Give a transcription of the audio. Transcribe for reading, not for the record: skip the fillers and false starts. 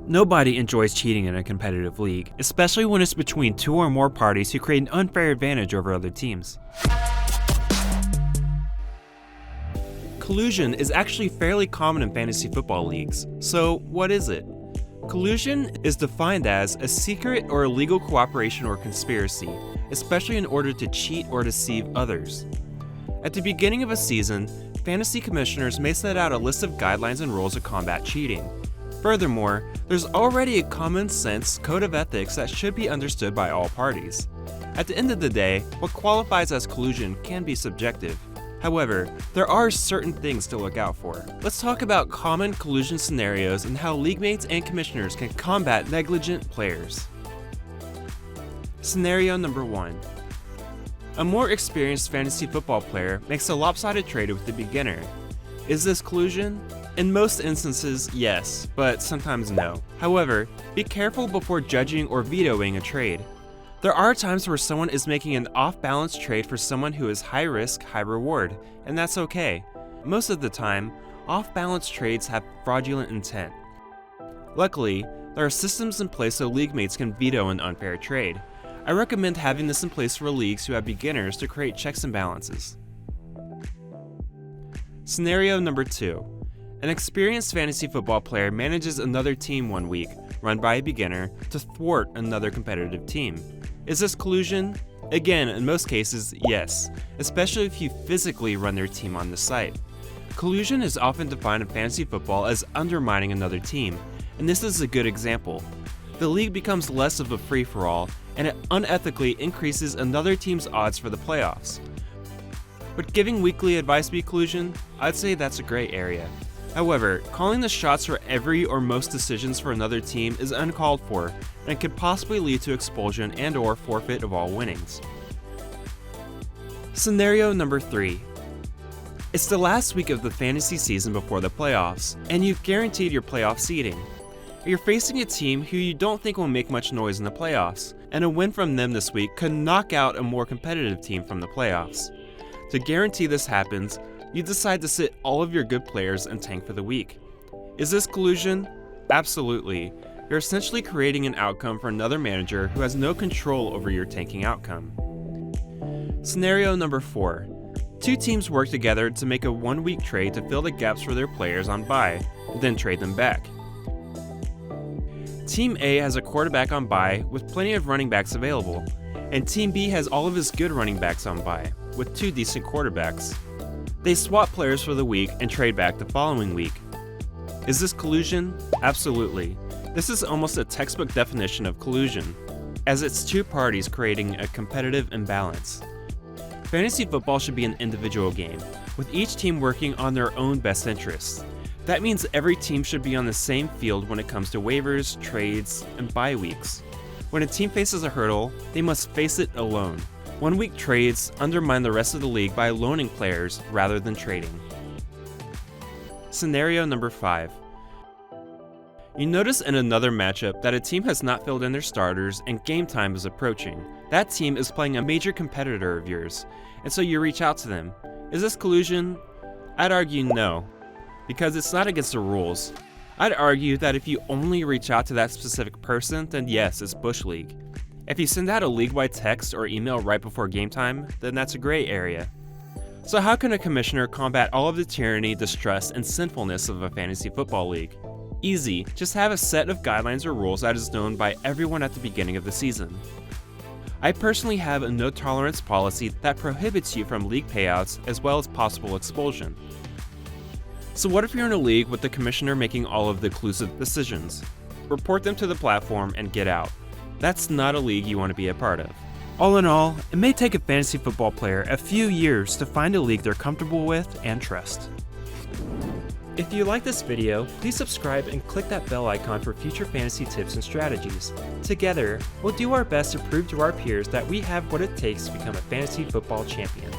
Nobody enjoys cheating in a competitive league, especially when it's between two or more parties who create an unfair advantage over other teams. Collusion is actually fairly common in fantasy football leagues. So what is it? Collusion is defined as a secret or illegal cooperation or conspiracy, especially in order to cheat or deceive others. At the beginning of a season, fantasy commissioners may set out a list of guidelines and rules to combat cheating. Furthermore, there's already a common sense code of ethics that should be understood by all parties. At the end of the day, what qualifies as collusion can be subjective. However, there are certain things to look out for. Let's talk about common collusion scenarios and how league mates and commissioners can combat negligent players. Scenario number 1. A more experienced fantasy football player makes a lopsided trade with the beginner. Is this collusion? In most instances, yes, but sometimes no. However, be careful before judging or vetoing a trade. There are times where someone is making an off-balance trade for someone who is high risk, high reward, and that's okay. Most of the time, off-balance trades have fraudulent intent. Luckily, there are systems in place so league mates can veto an unfair trade. I recommend having this in place for leagues who have beginners to create checks and balances. Scenario number 2. An experienced fantasy football player manages another team one week, run by a beginner, to thwart another competitive team. Is this collusion? Again, in most cases, yes, especially if you physically run their team on the site. Collusion is often defined in fantasy football as undermining another team, and this is a good example. The league becomes less of a free-for-all, and it unethically increases another team's odds for the playoffs. Would giving weekly advice be collusion? I'd say that's a gray area. However, calling the shots for every or most decisions for another team is uncalled for and could possibly lead to expulsion and/or forfeit of all winnings. Scenario number 3. It's the last week of the fantasy season before the playoffs, and you've guaranteed your playoff seeding. You're facing a team who you don't think will make much noise in the playoffs, and a win from them this week could knock out a more competitive team from the playoffs. To guarantee this happens, you decide to sit all of your good players and tank for the week. Is this collusion? Absolutely. You're essentially creating an outcome for another manager who has no control over your tanking outcome. Scenario number 4. Two teams work together to make a one-week trade to fill the gaps for their players on bye, then trade them back. Team A has a quarterback on bye with plenty of running backs available, and Team B has all of his good running backs on bye, with 2 decent quarterbacks. They swap players for the week and trade back the following week. Is this collusion? Absolutely. This is almost a textbook definition of collusion, as it's two parties creating a competitive imbalance. Fantasy football should be an individual game, with each team working on their own best interests. That means every team should be on the same field when it comes to waivers, trades, and bye weeks. When a team faces a hurdle, they must face it alone. One-week trades undermine the rest of the league by loaning players rather than trading. Scenario number 5. You notice in another matchup that a team has not filled in their starters and game time is approaching. That team is playing a major competitor of yours, and so you reach out to them. Is this collusion? I'd argue no, because it's not against the rules. I'd argue that if you only reach out to that specific person, then yes, it's Bush League. If you send out a league-wide text or email right before game time, then that's a gray area. So how can a commissioner combat all of the tyranny, distrust, and sinfulness of a fantasy football league? Easy, just have a set of guidelines or rules that is known by everyone at the beginning of the season. I personally have a no-tolerance policy that prohibits you from league payouts as well as possible expulsion. So what if you're in a league with the commissioner making all of the exclusive decisions? Report them to the platform and get out. That's not a league you want to be a part of. All in all, it may take a fantasy football player a few years to find a league they're comfortable with and trust. If you like this video, please subscribe and click that bell icon for future fantasy tips and strategies. Together, we'll do our best to prove to our peers that we have what it takes to become a fantasy football champion.